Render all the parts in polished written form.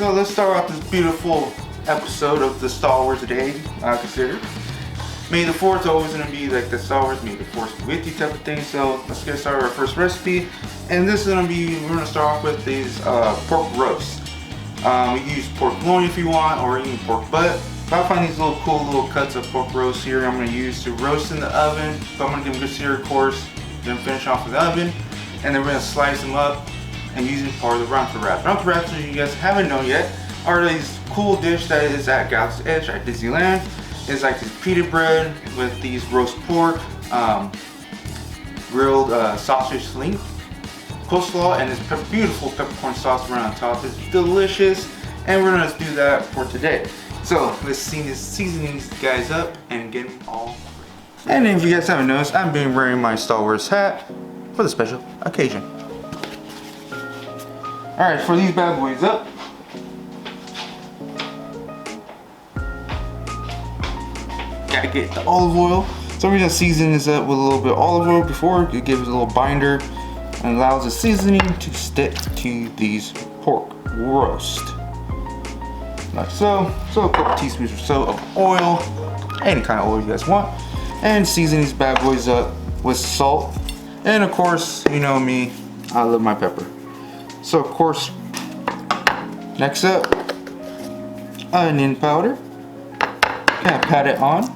so let's start off this beautiful episode of the Star Wars Day, I consider. May the 4th always gonna be like the Star Wars, May the 4th be with you type of thing. So let's get started with our first recipe. And this is gonna be, we're gonna start off with these pork roasts. You can use pork loin if you want, or even pork butt. But I find these little cool little cuts of pork roast here I'm gonna use to roast in the oven. So I'm gonna give them a good sear, of course, then finish off with the oven. And then we're gonna slice them up and using part of the Ronto wraps. Ronto wraps, if you guys haven't known yet, are these cool dish that is at Galaxy's Edge at Disneyland. It's like this pita bread with these roast pork, grilled sausage link, coleslaw, and this beautiful peppercorn sauce right on top. It's delicious, and we're gonna do that for today. So let's season these guys up and get them all ready. And if you guys haven't noticed, I've been wearing my Star Wars hat for the special occasion. Alright, for these bad boys up, gotta get the olive oil. So we're gonna season this up with a little bit of olive oil before it gives it a little binder and allows the seasoning to stick to these pork roast. Like so. So a couple teaspoons or so of oil, any kind of oil you guys want, and season these bad boys up with salt. And of course, you know me, I love my pepper. So of course, next up, onion powder. Kind of pat it on.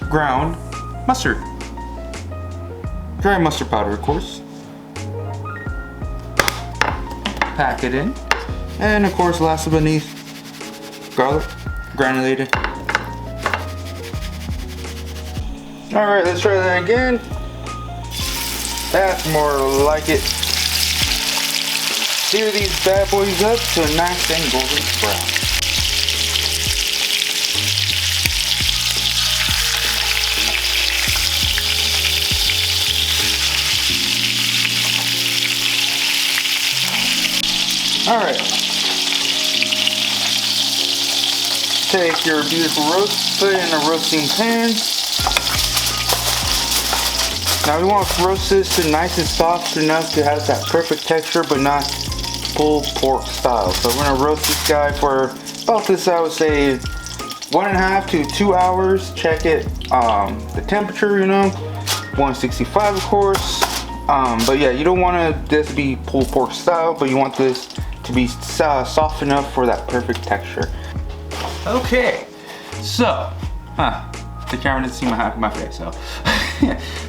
Ground mustard. Dry mustard powder, of course. Pack it in. And of course, last but not least, garlic, granulated. Alright, let's try that again. That's more like it. Sear these bad boys up to a nice and golden brown. Alright. Take your beautiful roast, put it in a roasting pan. Now we want to roast this to nice and soft enough to have that perfect texture, but not pulled pork style. So we're gonna roast this guy for about this, I would say 1.5 to 2 hours. Check it, the temperature, you know, 165 of course. But yeah, you don't want this to be pulled pork style, but you want this to be soft enough for that perfect texture. Okay, so, the camera didn't see my face, so.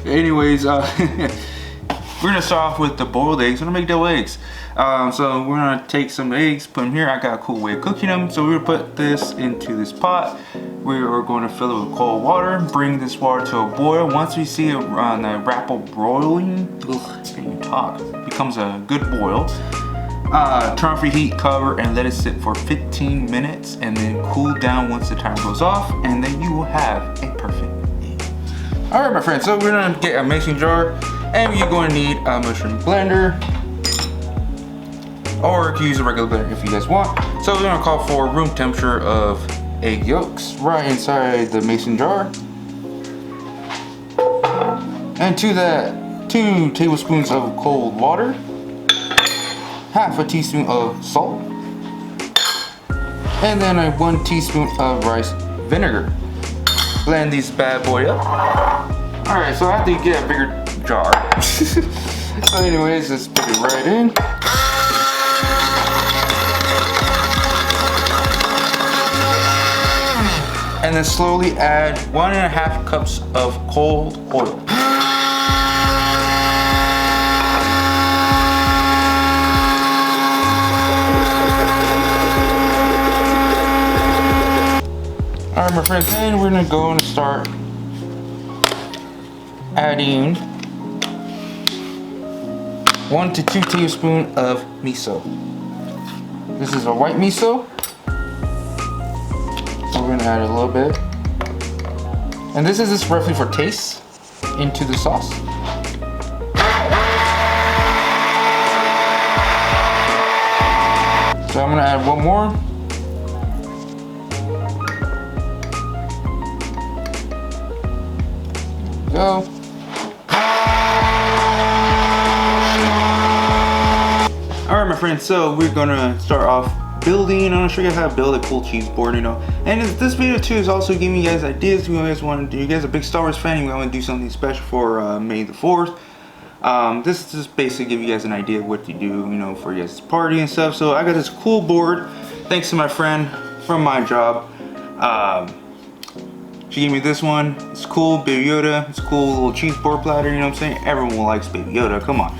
Anyways, we're gonna start off with the boiled eggs. We're gonna make double eggs. So we're gonna take some eggs, put them here. I got a cool way of cooking them. So we're gonna put this into this pot. We are going to fill it with cold water. Bring this water to a boil. Once we see it on the rapid boiling, becomes a good boil. Turn off your heat, cover, and let it sit for 15 minutes, and then cool down once the timer goes off, and then you will have a perfect egg. All right, my friends. So we're gonna get a mason jar, and you're going to need a mushroom blender, or you can use a regular blender if you guys want. So we're gonna call for room temperature of egg yolks right inside the mason jar, and to that 2 tablespoons of cold water, half a teaspoon of salt, and then 1 teaspoon of rice vinegar. Blend these bad boy up. All right, so I have to get a bigger jar. So anyways, let's put it right in. And then slowly add 1.5 cups of cold oil. Alright, my friends, then we're gonna go and start adding 1 to 2 tablespoons of miso. This is a white miso. So we're gonna add a little bit. And this is just roughly for taste into the sauce. So I'm gonna add 1 more. Go. Alright, my friends, so we're gonna start off building. I'm gonna show you guys how to build a cool cheese board, you know. And this video too is also giving you guys ideas. If you guys want to do, you guys are a big Star Wars fan, you want to do something special for May the 4th. This is just basically give you guys an idea of what to do, you know, for your guys' party and stuff. So I got this cool board, thanks to my friend from my job. She gave me this one. It's cool, Baby Yoda. It's a cool little cheese board platter, you know what I'm saying? Everyone likes Baby Yoda, come on.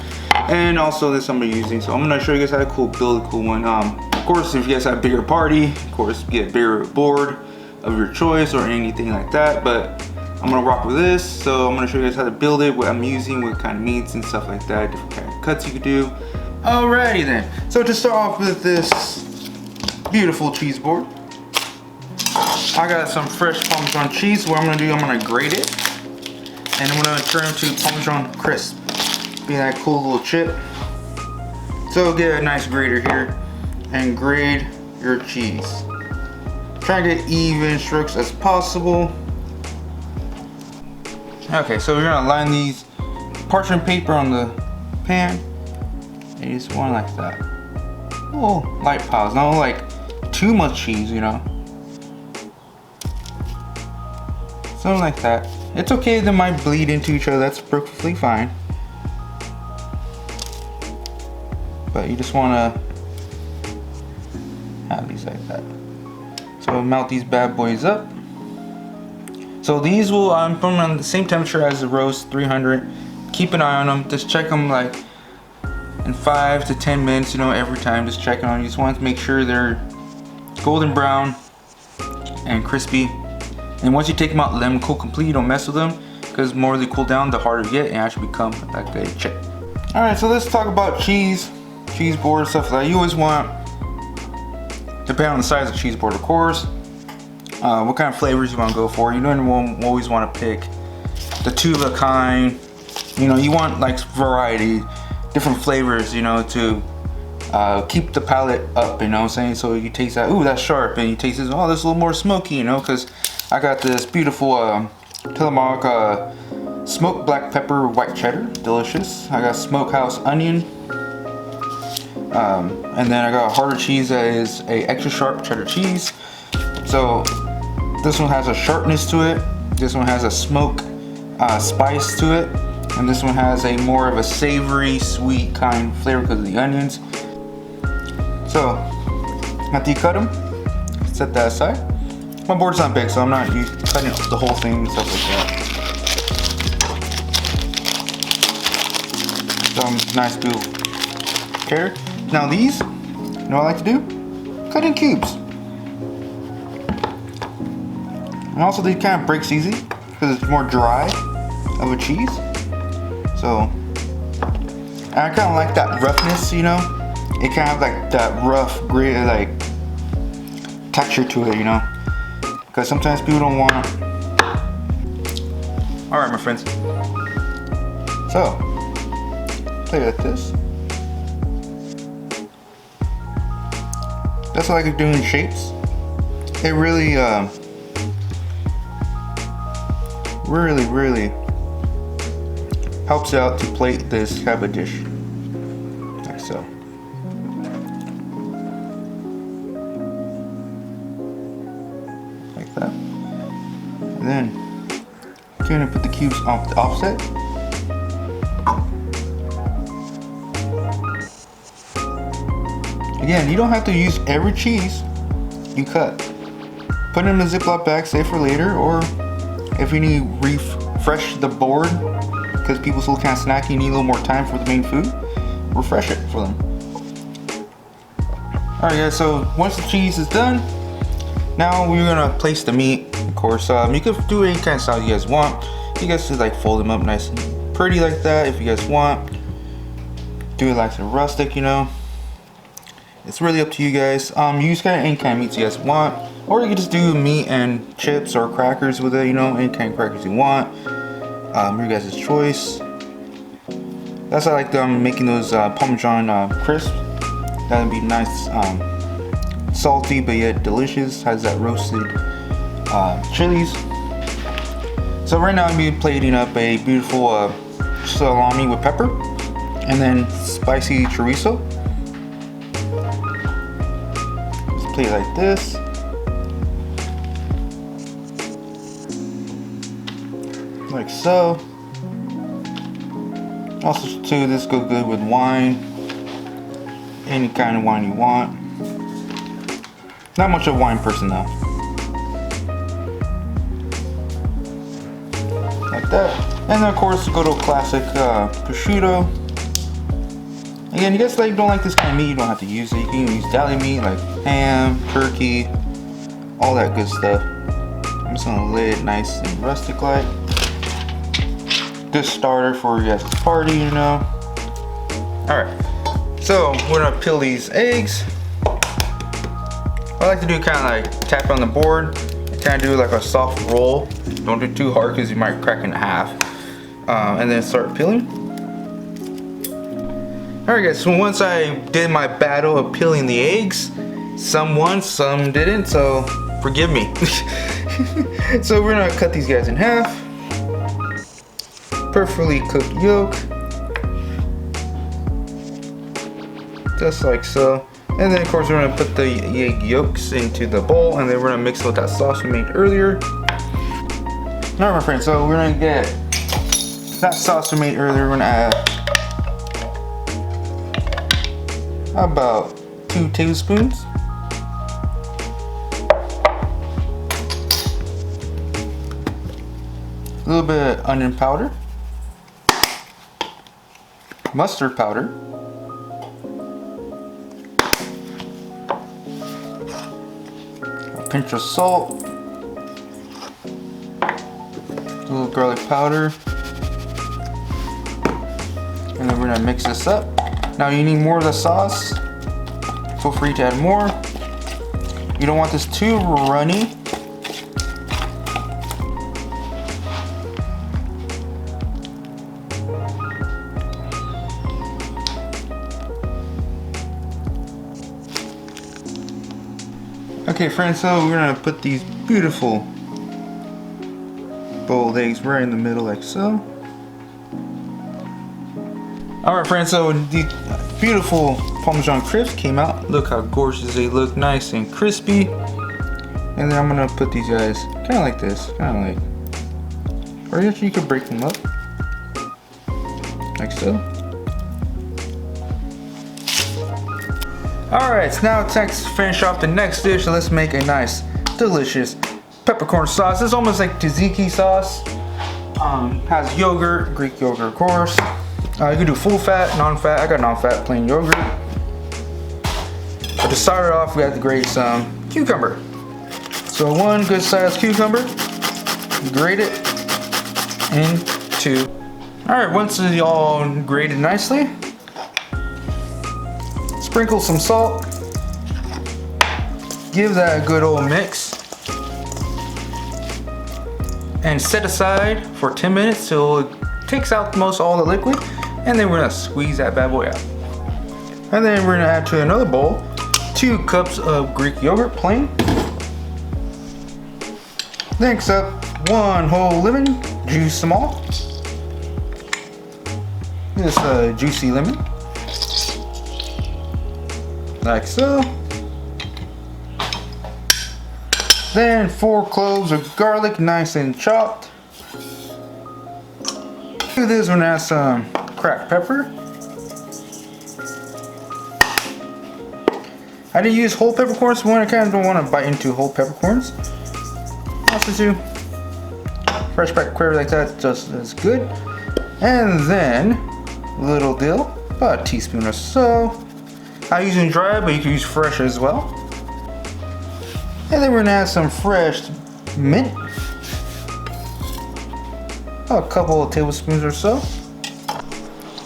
And also this I'm using, so I'm gonna show you guys how to build a cool one. Of course, if you guys have a bigger party, of course, get a bigger board of your choice or anything like that. But I'm gonna rock with this, so I'm gonna show you guys how to build it, what I'm using, what kind of meats and stuff like that, different kind of cuts you could do. Alrighty then. So to start off with this beautiful cheese board, I got some fresh Parmesan cheese. What I'm gonna do, I'm gonna grate it, and I'm gonna turn it to Parmesan crisp. Be that cool little chip. So get a nice grater here and grate your cheese. Try to get even strokes as possible. Okay, so we're gonna line these parchment paper on the pan, and you just want like that. Little light piles, not like too much cheese, you know. Something like that. It's okay, they might bleed into each other, that's perfectly fine. But you just wanna have these like that. So melt these bad boys up. So these will put them on the same temperature as the roast, 300. Keep an eye on them, just check them like in 5 to 10 minutes, you know, every time, just checking on them. You just want to make sure they're golden brown and crispy. And once you take them out, let them cool completely, don't mess with them, because the more they cool down, the harder you get, and actually become like a chip. Alright, so let's talk about cheese board, stuff like that. You always want, depending on the size of the cheese board, of course, what kind of flavors you want to go for. You don't always want to pick the two of a kind. You know, you want like variety, different flavors, you know, to keep the palate up, you know what I'm saying? So you taste that, ooh, that's sharp, and you taste this, oh, that's a little more smoky, you know, because I got this beautiful Tillamook smoked black pepper white cheddar, delicious. I got smokehouse onion, and then I got a harder cheese that is a extra sharp cheddar cheese. So this one has a sharpness to it, this one has a smoke spice to it, and this one has a more of a savory sweet kind of flavor because of the onions. So after you cut them, set that aside. My board's not big, so I'm not cutting the whole thing and stuff like that. Some nice beautiful cheddar. Now these, you know what I like to do? Cut in cubes. And also they kind of breaks easy because it's more dry of a cheese. So, and I kind of like that roughness, you know? It kind of like that rough, gritty, like texture to it, you know? Because sometimes people don't want it. Alright, my friends. So, play like this. That's what I like doing shapes. It really, really helps out to plate this cabbage dish. Like so. Like that. And then you're gonna put the cubes off the offset. Again, you don't have to use every cheese you cut. Put it in a Ziploc bag, save for later, or if you need to refresh the board, because people still kind of snacky, you need a little more time for the main food, refresh it for them. Alright guys, so once the cheese is done, now we're gonna place the meat, of course. You can do any kind of style you guys want. You guys could like fold them up nice and pretty like that if you guys want. Do it like a rustic, you know. It's really up to you guys. Use kind of any kind of meats you guys want, or you can just do meat and chips or crackers with it, you know, any kind of crackers you want. Your guys' choice. That's why I like making those Parmesan crisps. That'd be nice, salty but yet delicious. Has that roasted chilies. So right now I'm gonna be plating up a beautiful salami with pepper, and then spicy chorizo. plate like this. Like so. Also too, this goes good with wine. Any kind of wine you want. Not much of a wine person though. Like that. And then of course, go to a classic prosciutto. Again, you guys don't like this kind of meat, you don't have to use it. You can use deli meat like ham, turkey, all that good stuff. I'm just gonna lay it nice and rustic like. Good starter for your guys' party, you know. Alright, so we're gonna peel these eggs. I like to do kind of like tap on the board. Kind of do like a soft roll. Don't do too hard because you might crack in half. And then start peeling. Alright guys, so once I did my battle of peeling the eggs, some won, some didn't, so forgive me. So we're gonna cut these guys in half. Perfectly cooked yolk. Just like so. And then of course we're gonna put the egg yolks into the bowl, and then we're gonna mix it with that sauce we made earlier. Alright my friends, so we're gonna get that sauce we made earlier. We're gonna add about 2 tablespoons. A little bit of onion powder. Mustard powder. A pinch of salt. A little garlic powder. And then we're gonna mix this up. Now you need more of the sauce. Feel free to add more. You don't want this too runny. Okay friends, so we're gonna put these beautiful boiled eggs right in the middle like so. Alright friends, so the beautiful Parmesan crisps came out. Look how gorgeous they look, nice and crispy. And then I'm gonna put these guys kind of like this, kind of like, or actually you could break them up, like so. Alright, so now it's time to finish off the next dish. So let's make a nice, delicious peppercorn sauce. It's almost like tzatziki sauce. Has yogurt, Greek yogurt of course. You can do full fat, non-fat. I got non-fat, plain yogurt. But to start it off, we have to grate some cucumber. So 1 good sized cucumber, grate it into. Alright, once it's all grated nicely, sprinkle some salt. Give that a good old mix. And set aside for 10 minutes till it takes out most all the liquid. And then we're gonna squeeze that bad boy out. And then we're gonna add to another bowl 2 cups of Greek yogurt, plain. Next up, 1 whole lemon, juice them all. This juicy lemon. Like so. Then 4 cloves of garlic, nice and chopped. To this, we're gonna add some cracked pepper. I didn't use whole peppercorns, so I kind of don't want to bite into whole peppercorns. Also too, fresh cracked pepper like that just as good. And then a little dill, about a teaspoon or so. I'm using dry, but you can use fresh as well. And then we're gonna add some fresh mint. A couple of tablespoons or so.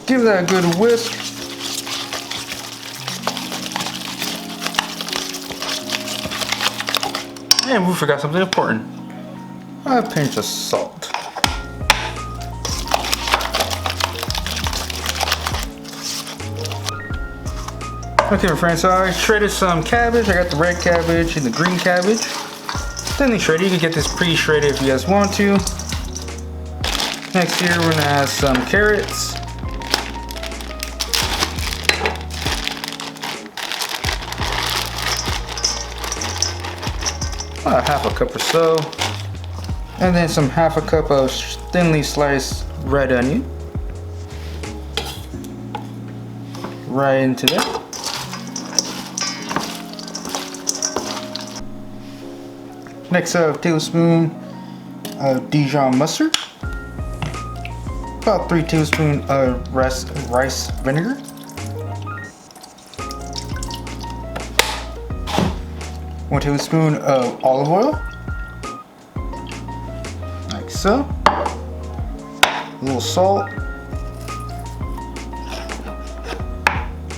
Give that a good whisk. And we forgot something important. A pinch of salt. Okay my friends, so I shredded some cabbage. I got the red cabbage and the green cabbage. Thinly shredded. You can get this pre-shredded if you guys want to. Next here we're gonna add some carrots. about half a cup or so. And then some half a cup of thinly sliced red onion. Right into that. Next, a tablespoon of Dijon mustard. About 3 tablespoons of rice vinegar. 1 tablespoon of olive oil. Like so. A little salt.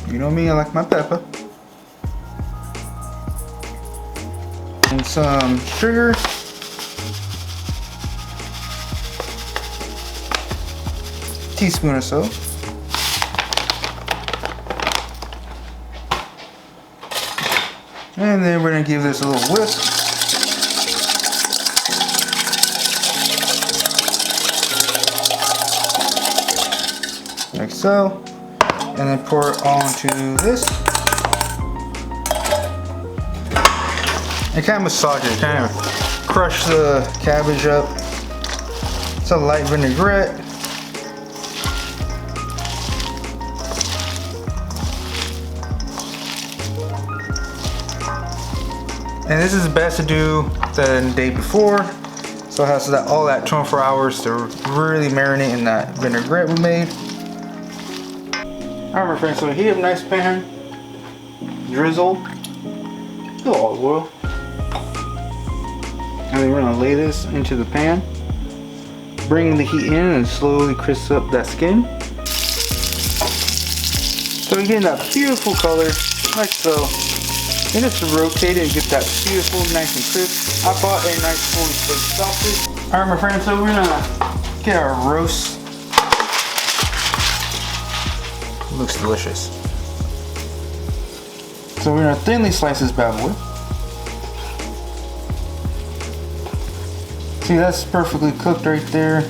You know me, I like my pepper. And some sugar. Teaspoon or so. And then we're gonna give this a little whisk. Like so. And then pour it onto this. And kind of massage it, kind of crush the cabbage up. It's a light vinaigrette. And this is best to do the day before, so it has that, all that 24 hours to really marinate in that vinaigrette we made. Alright my friends, so heat up a nice pan, drizzle, a little olive oil, and then we're going to lay this into the pan, bring the heat in and slowly crisp up that skin. So you're getting that beautiful color, like so. And just rotate it and get that beautiful, nice and crisp. I bought a nice fully cooked sausage. Alright my friends, so we're gonna get our roast. Looks delicious. So we're gonna thinly slice this bad boy. See, that's perfectly cooked right there.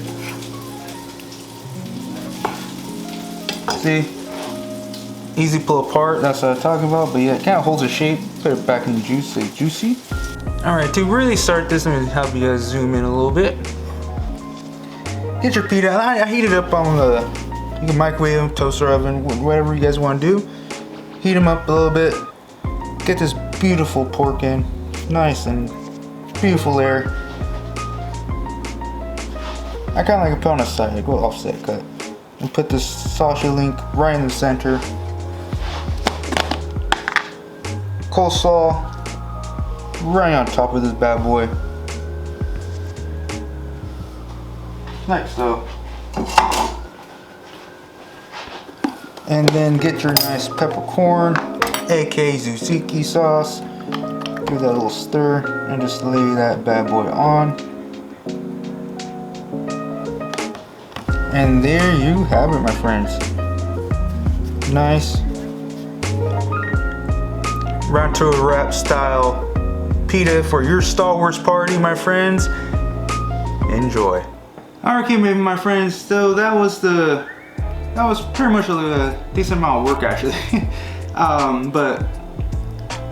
See? Easy pull apart, that's what I'm talking about, but yeah, it kind of holds the shape. Put it back in the juice, stay juicy. Alright, to really start this, I'm gonna help you guys zoom in a little bit. Get your pita, I heat it up on the, you can microwave, toaster oven, whatever you guys want to do. Heat them up a little bit. Get this beautiful pork in, nice and beautiful layer. I kind of like to put on the side, go offset cut. And put this sausage link right in the center. Coleslaw right on top of this bad boy. Like so. And then get your nice peppercorn, aka tzatziki sauce. Give that a little stir and just lay that bad boy on. And there you have it, my friends. Nice Ronto wrap style pita for your Star Wars party, my friends. Enjoy. Alright, my friends. So that was pretty much a decent amount of work actually. But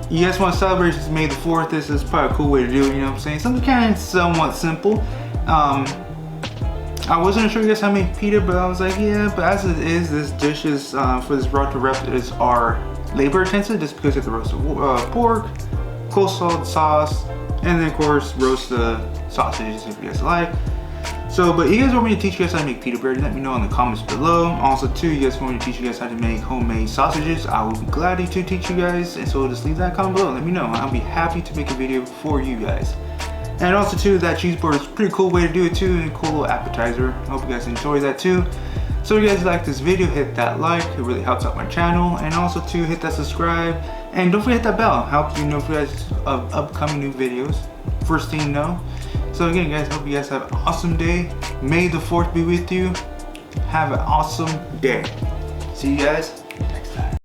you guys want to celebrate since May the 4th? This is probably a cool way to do it. You know what I'm saying? Something kind of somewhat simple. I wasn't sure you guys how to make pita, but I was like, yeah, but as it is, this dish is, for this Ronto wrap are labor intensive just because you have to roast the pork, coleslaw, the sauce, and then of course roast the sausages if you guys like. So, but you guys want me to teach you guys how to make pita bread, let me know in the comments below. Also too, you guys want me to teach you guys how to make homemade sausages, I will be glad to teach you guys, and so just leave that comment below, let me know. I'll be happy to make a video for you guys. And also too, that cheese board is a pretty cool way to do it too, and a cool little appetizer. I hope you guys enjoy that too. So if you guys like this video, hit that like, it really helps out my channel. And also too, hit that subscribe. And don't forget that bell, helps you know if you guys of upcoming new videos. First thing you know. So again guys, hope you guys have an awesome day. May the 4th be with you. Have an awesome day. See you guys